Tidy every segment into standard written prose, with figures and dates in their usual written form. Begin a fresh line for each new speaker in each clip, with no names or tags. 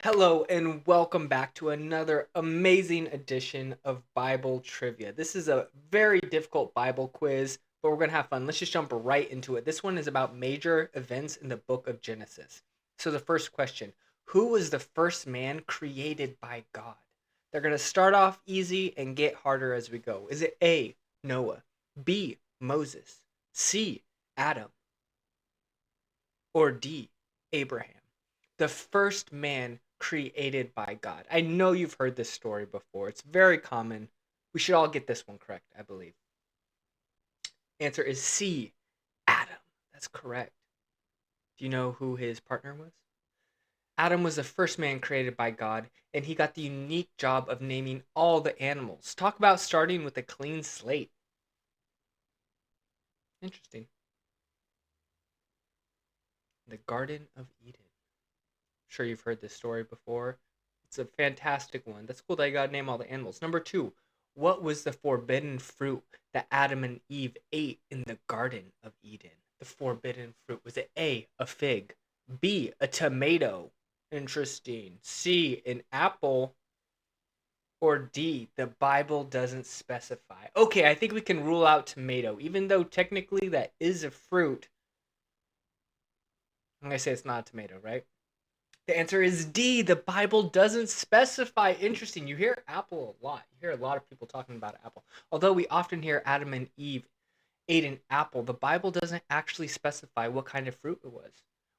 Hello and welcome back to another amazing edition of Bible Trivia. This is a very difficult Bible quiz, but we're going to have fun. Let's just jump right into it. This one is about major events in the book of Genesis. So, the first question: who was the first man created by God? They're going to start off easy and get harder as we go. Is it A, Noah, B, Moses, C, Adam, or D, Abraham? The first man created by God. I know you've heard this story before. It's very common. We should all get this one correct, I believe. Answer is C, Adam. That's correct. Do you know who his partner was? Adam was the first man created by God, and he got the unique job of naming all the animals. Talk about starting with a clean slate. Interesting. The Garden of Eden. I'm sure you've heard this story before. It's a fantastic one. That's cool that you got to name all the animals. Number two, what was the forbidden fruit that Adam and Eve ate in the Garden of Eden? The forbidden fruit. Was it A, a fig, B, a tomato? Interesting. C, an apple, or D, the Bible doesn't specify. Okay, I think we can rule out tomato. Even though technically that is a fruit, I'm going to say it's not a tomato, right? The answer is D. The Bible doesn't specify. Interesting. You hear apple a lot. You hear a lot of people talking about apple. Although we often hear Adam and Eve ate an apple, the Bible doesn't actually specify what kind of fruit it was.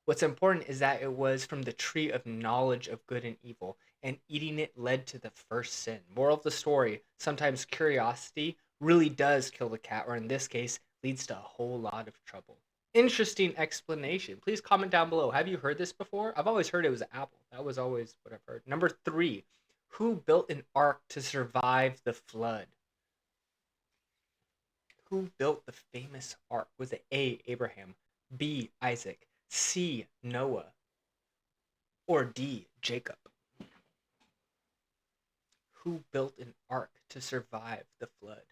What's important is that it was from the tree of knowledge of good and evil, and eating it led to the first sin. Moral of the story: sometimes curiosity really does kill the cat, or in this case, leads to a whole lot of trouble. Interesting explanation. Please comment down below. Have you heard this before? I've always heard it was apple. That was always what I've heard. Number three, who built an ark to survive the flood? Who built the famous ark? Was it A, Abraham, B, Isaac, C, Noah, or D, Jacob? Who built an ark to survive the flood?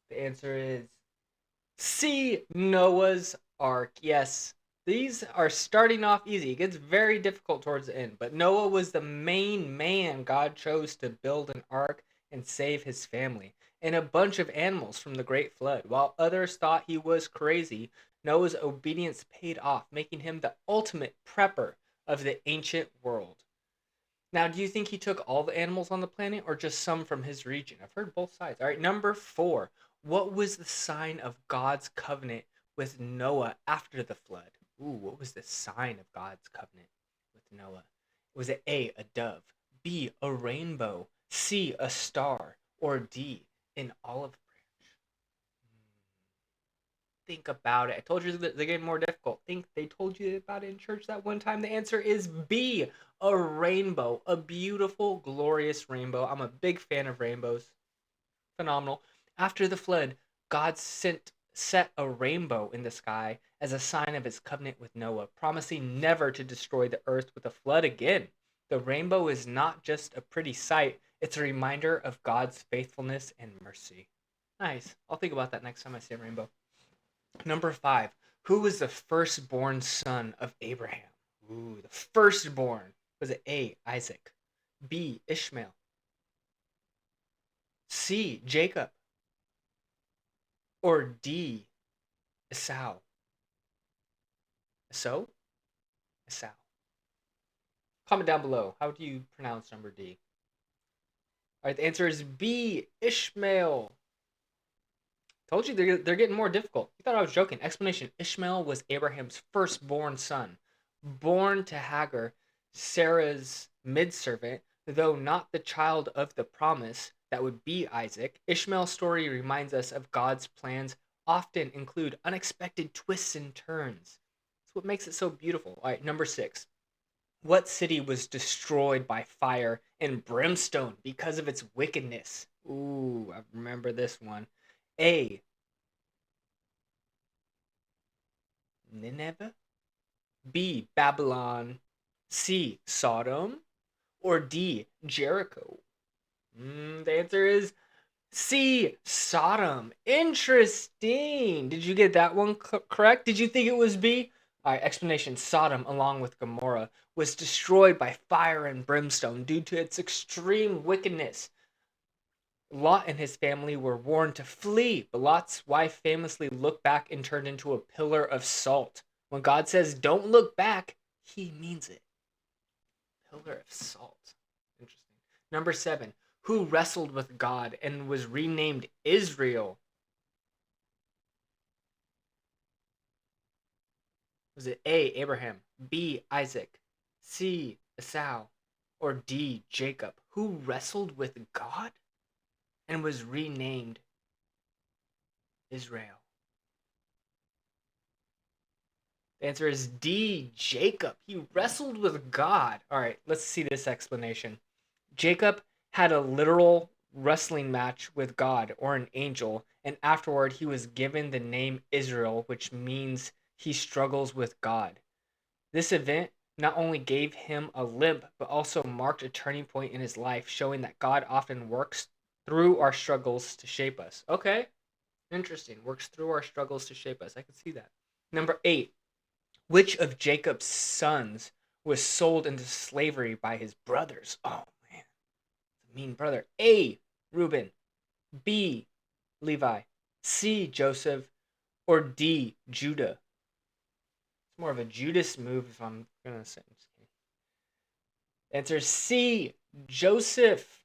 The answer is C, Noah's Ark. Yes, these are starting off easy. It gets very difficult towards the end, but Noah was the main man God chose to build an ark and save his family and a bunch of animals from the great flood. While others thought he was crazy, Noah's obedience paid off, making him the ultimate prepper of the ancient world. Now, do you think he took all the animals on the planet or just some from his region? I've heard both sides. All right, number four. What was the sign of God's covenant with Noah after the flood? Ooh, what was the sign of God's covenant with Noah? Was it A, a dove, B, a rainbow, C, a star, or D, an olive branch? Think about it. I told you that they're getting more difficult. Think they told you about it in church that one time. The answer is B, a rainbow, a beautiful, glorious rainbow. I'm a big fan of rainbows. Phenomenal. After the flood, God set a rainbow in the sky as a sign of his covenant with Noah, promising never to destroy the earth with a flood again. The rainbow is not just a pretty sight, it's a reminder of God's faithfulness and mercy. Nice. I'll think about that next time I see a rainbow. Number five, who was the firstborn son of Abraham? Ooh, the firstborn. Was it A, Isaac, B, Ishmael, C, Jacob, or D, Esau? Esau? Esau. Comment down below. How do you pronounce number D? All right, the answer is B, Ishmael. Told you they're getting more difficult. You thought I was joking. Explanation: Ishmael was Abraham's firstborn son, born to Hagar, Sarah's maidservant, though not the child of the promise that would be Isaac. Ishmael's story reminds us of God's plans often include unexpected twists and turns. That's what makes it so beautiful. All right, number six. What city was destroyed by fire and brimstone because of its wickedness? Ooh, I remember this one. A, Nineveh, B, Babylon, C, Sodom, or D, Jericho? The answer is C, Sodom. Interesting. Did you get that one correct? Did you think it was B? All right, explanation. Sodom, along with Gomorrah, was destroyed by fire and brimstone due to its extreme wickedness. Lot and his family were warned to flee, but Lot's wife famously looked back and turned into a pillar of salt. When God says don't look back, he means it. Pillar of salt. Interesting. Number 7. Who wrestled with God and was renamed Israel? Was it A, Abraham, B, Isaac, C, Esau, or D, Jacob? Who wrestled with God and was renamed Israel? The answer is D, Jacob. He wrestled with God. All right, let's see this explanation. Jacob had a literal wrestling match with God or an angel, and afterward he was given the name Israel, which means he struggles with God. This event not only gave him a limp, but also marked a turning point in his life, showing that God often works through our struggles to shape us. Okay, interesting. Works through our struggles to shape us. I can see that. Number 8. Which of Jacob's sons was sold into slavery by his brothers? Oh man, mean brother. A, Reuben. B, Levi. C, Joseph. Or D, Judah. It's more of a Judas move if I'm gonna say. Answer C, Joseph.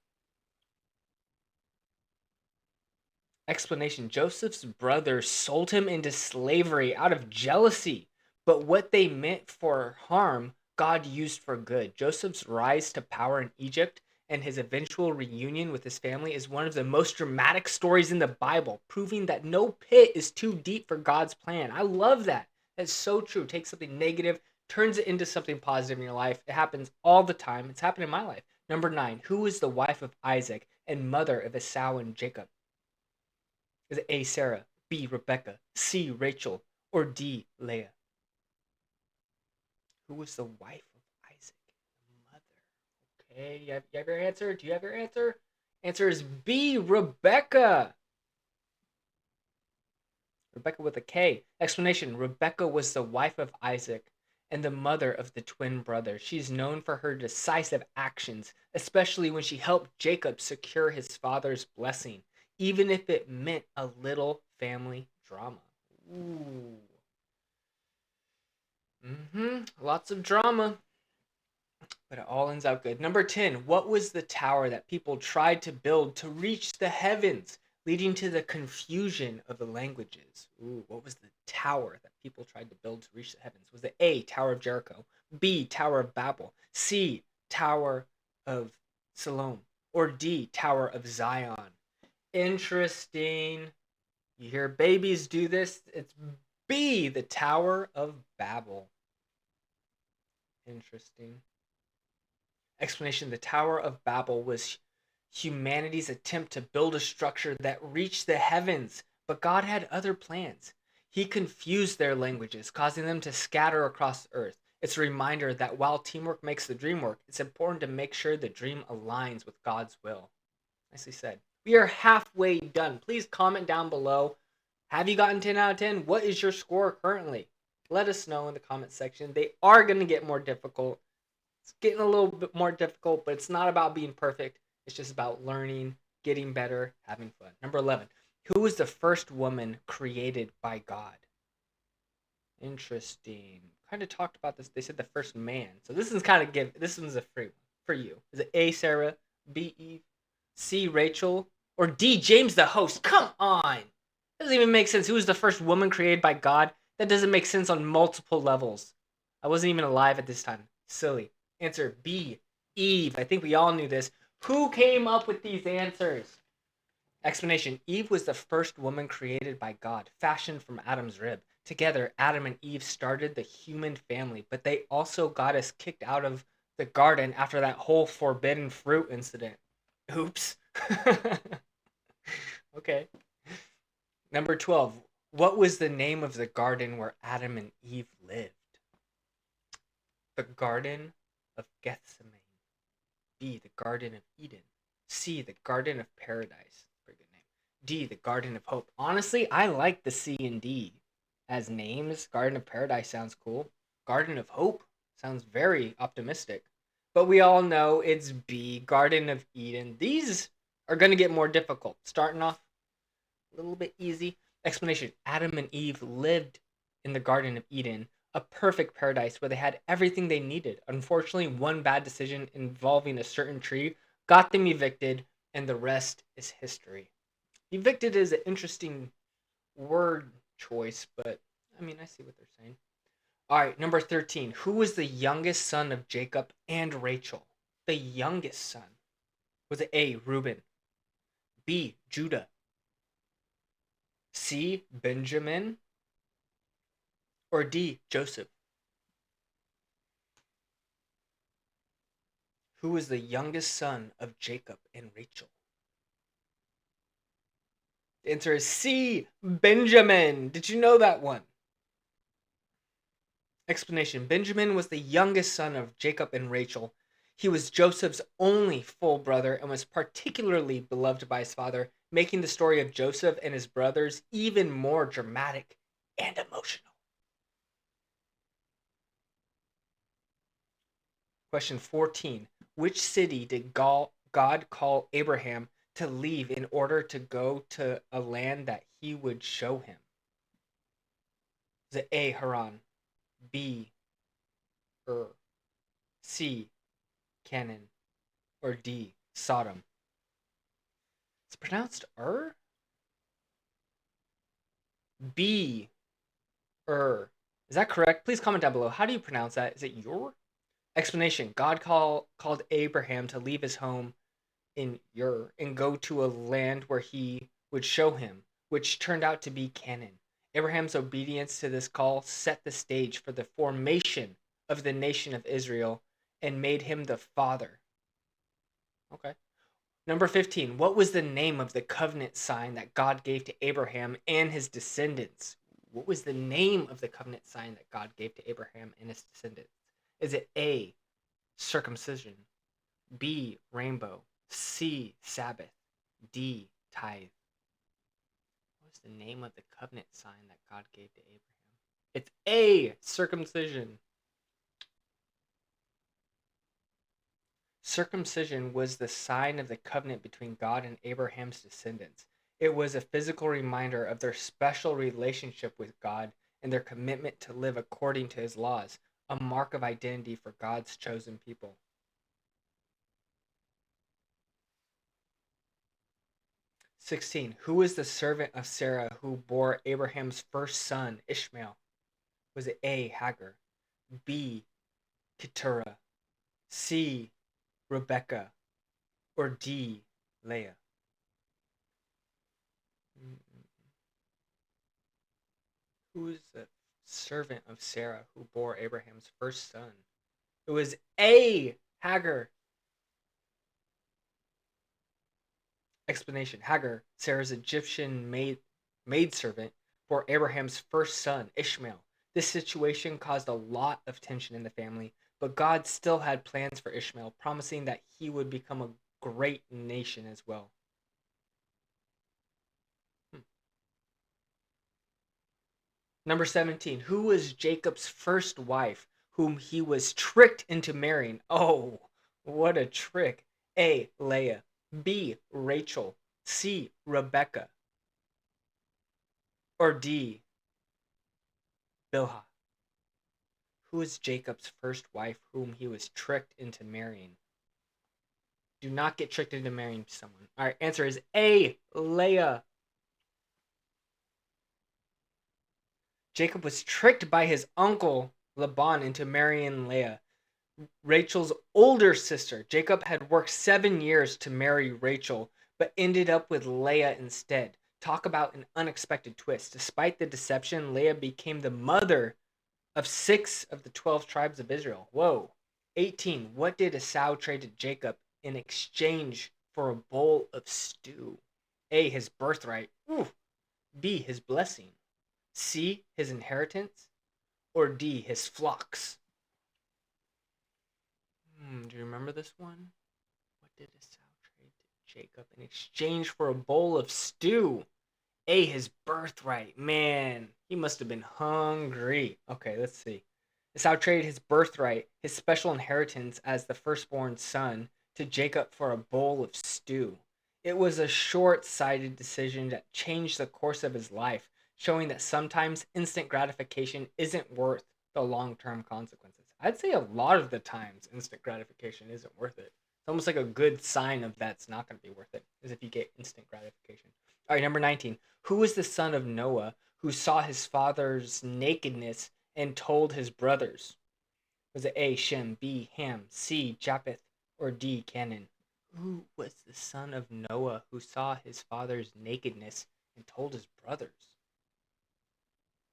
Explanation. Joseph's brothers sold him into slavery out of jealousy, but what they meant for harm, God used for good. Joseph's rise to power in Egypt and his eventual reunion with his family is one of the most dramatic stories in the Bible, proving that no pit is too deep for God's plan. I love that. That's so true. Take something negative, turns it into something positive in your life. It happens all the time. It's happened in my life. Number 9. Who is the wife of Isaac and mother of Esau and Jacob? Is it A, Sarah, B, Rebecca, C, Rachel, or D, Leah? Who was the wife of Isaac? The mother. Okay, you have your answer? Do you have your answer? Answer is B, Rebecca. Rebecca with a K. Explanation. Rebecca was the wife of Isaac and the mother of the twin brothers. She's known for her decisive actions, especially when she helped Jacob secure his father's blessing, even if it meant a little family drama. Ooh. Lots of drama, but it all ends out good. Number 10. What was the tower that people tried to build to reach the heavens, leading to the confusion of the languages? Ooh, what was the tower that people tried to build to reach the heavens? Was it A, Tower of Jericho, B, Tower of Babel, C, Tower of Siloam, or D, Tower of Zion? Interesting. You hear babies do this. It's B, the Tower of Babel. Interesting. Explanation. The Tower of Babel was humanity's attempt to build a structure that reached the heavens, but God had other plans. He confused their languages, causing them to scatter across the earth. It's a reminder that while teamwork makes the dream work, it's important to make sure the dream aligns with God's will. Nicely said. We are halfway done. Please comment down below. Have you gotten 10 out of 10? What is your score currently? Let us know in the comment section. They are going to get more difficult. It's getting a little bit more difficult, but it's not about being perfect. It's just about learning, getting better, having fun. Number 11. Who was the first woman created by God? Interesting. Kind of talked about this. They said the first man. So this one's kind of this one's a free one for you. Is it A, Sarah, B, Eve, C, Rachel, or D, James the host? Come on. That doesn't even make sense. Who was the first woman created by God? That doesn't make sense on multiple levels. I wasn't even alive at this time. Silly. Answer B, Eve. I think we all knew this. Who came up with these answers? Explanation. Eve was the first woman created by God, fashioned from Adam's rib. Together, Adam and Eve started the human family, but they also got us kicked out of the garden after that whole forbidden fruit incident. Oops. Okay. Number 12. What was the name of the garden where Adam and Eve lived? The Garden of Gethsemane. B, the Garden of Eden. C, the Garden of Paradise. Pretty good name. D, the Garden of Hope. Honestly, I like the C and D. as names. Garden of Paradise sounds cool. Garden of Hope sounds very optimistic. But we all know it's B, Garden of Eden. These are going to get more difficult. Starting off a little bit easy. Explanation: Adam and Eve lived in the Garden of Eden, a perfect paradise where they had everything they needed. Unfortunately, one bad decision involving a certain tree got them evicted, and the rest is history. Evicted is an interesting word choice, but I mean, I see what they're saying. All right, number 13. Who was the youngest son of Jacob and Rachel? The youngest son. Was it A, Reuben, B, Judah, C, Benjamin, or D, Joseph? Who was the youngest son of Jacob and Rachel? The answer is C, Benjamin. Did you know that one? Explanation: Benjamin was the youngest son of Jacob and Rachel. He was Joseph's only full brother and was particularly beloved by his father, making the story of Joseph and his brothers even more dramatic and emotional. Question 14. Which city did God call Abraham to leave in order to go to a land that he would show him? Is it A, Haran, B, Ur, C, Canaan, or D, Sodom? It's pronounced Ur? B, Ur. Is that correct? Please comment down below. How do you pronounce that? Is it Ur? Explanation: called Abraham to leave his home in Ur and go to a land where he would show him, which turned out to be Canaan. Abraham's obedience to this call set the stage for the formation of the nation of Israel and made him the father. Okay. Number 15. What was the name of the covenant sign that God gave to Abraham and his descendants? What was the name of the covenant sign that God gave to Abraham and his descendants? Is it A, circumcision, B, rainbow, C, Sabbath, D, tithe? What was the name of the covenant sign that God gave to Abraham? It's A, circumcision. Circumcision was the sign of the covenant between God and Abraham's descendants. It was a physical reminder of their special relationship with God and their commitment to live according to his laws, a mark of identity for God's chosen people. 16. Who was the servant of Sarah who bore Abraham's first son, Ishmael? Was it A, Hagar, B, Keturah, C, Rebecca, or D, Leah? Who is the servant of Sarah who bore Abraham's first son? It was A, Hagar. Explanation: Hagar, Sarah's Egyptian maidservant, bore Abraham's first son, Ishmael. This situation caused a lot of tension in the family, but God still had plans for Ishmael, promising that he would become a great nation as well. Number 17. Who was Jacob's first wife, whom he was tricked into marrying? Oh, what a trick. A, Leah. B, Rachel. C, Rebecca. Or D, Bilhah. Who was Jacob's first wife, whom he was tricked into marrying? Do not get tricked into marrying someone. All right, answer is A, Leah. Jacob was tricked by his uncle Laban into marrying Leah, Rachel's older sister. Jacob had worked 7 years to marry Rachel, but ended up with Leah instead. Talk about an unexpected twist. Despite the deception, Leah became the mother of 6 of the 12 tribes of Israel. Whoa. 18. What did Esau trade to Jacob in exchange for a bowl of stew? A, his birthright. Ooh. B, his blessing. C, his inheritance. Or D, his flocks. Do you remember this one? What did Esau trade to Jacob in exchange for a bowl of stew? A, his birthright. Man, he must have been hungry. Okay, let's see. Esau traded his birthright, his special inheritance as the firstborn son, to Jacob for a bowl of stew. It was a short sighted decision that changed the course of his life, showing that sometimes instant gratification isn't worth the long term consequences. I'd say a lot of the times instant gratification isn't worth it. It's almost like a good sign of that's not going to be worth it, is if you get instant gratification. All right, number 19. Who was the son of Noah who saw his father's nakedness and told his brothers? Was it A, Shem, B, Ham, C, Japheth, or D, Canaan? Who was the son of Noah who saw his father's nakedness and told his brothers?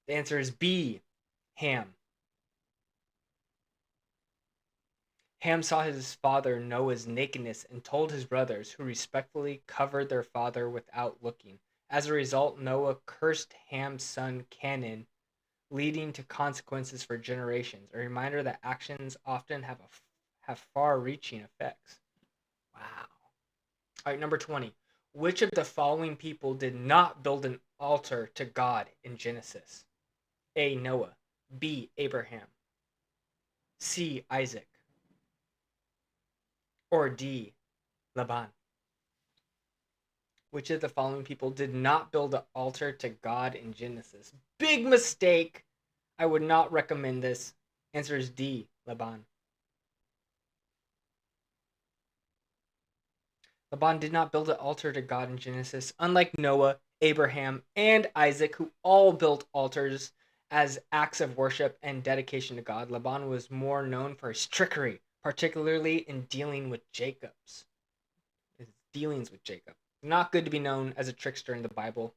The answer is B, Ham. Ham saw his father Noah's nakedness and told his brothers, who respectfully covered their father without looking. As a result, Noah cursed Ham's son Canaan, leading to consequences for generations. A reminder that actions often have far-reaching effects. Wow. All right, number 20. Which of the following people did not build an altar to God in Genesis? A, Noah. B, Abraham. C, Isaac. Or D, Laban. Which of the following people did not build an altar to God in Genesis? Big mistake. I would not recommend this. Answer is D, Laban. Laban did not build an altar to God in Genesis, unlike Noah, Abraham, and Isaac, who all built altars as acts of worship and dedication to God. Laban was more known for his trickery, particularly in his dealings with Jacob. Not good to be known as a trickster in the Bible.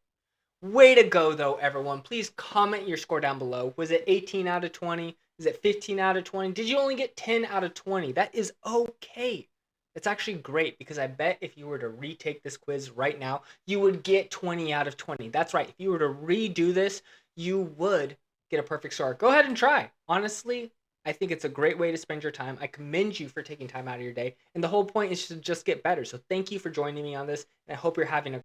Way to go, though, everyone. Please comment your score down below. Was it 18 out of 20? Is it 15 out of 20? Did you only get 10 out of 20? That is okay. It's actually great because I bet if you were to retake this quiz right now, you would get 20 out of 20. That's right. If you were to redo this, you would get a perfect score. Go ahead and try. Honestly, I think it's a great way to spend your time. I commend you for taking time out of your day. And the whole point is to just get better. So thank you for joining me on this. And I hope you're having a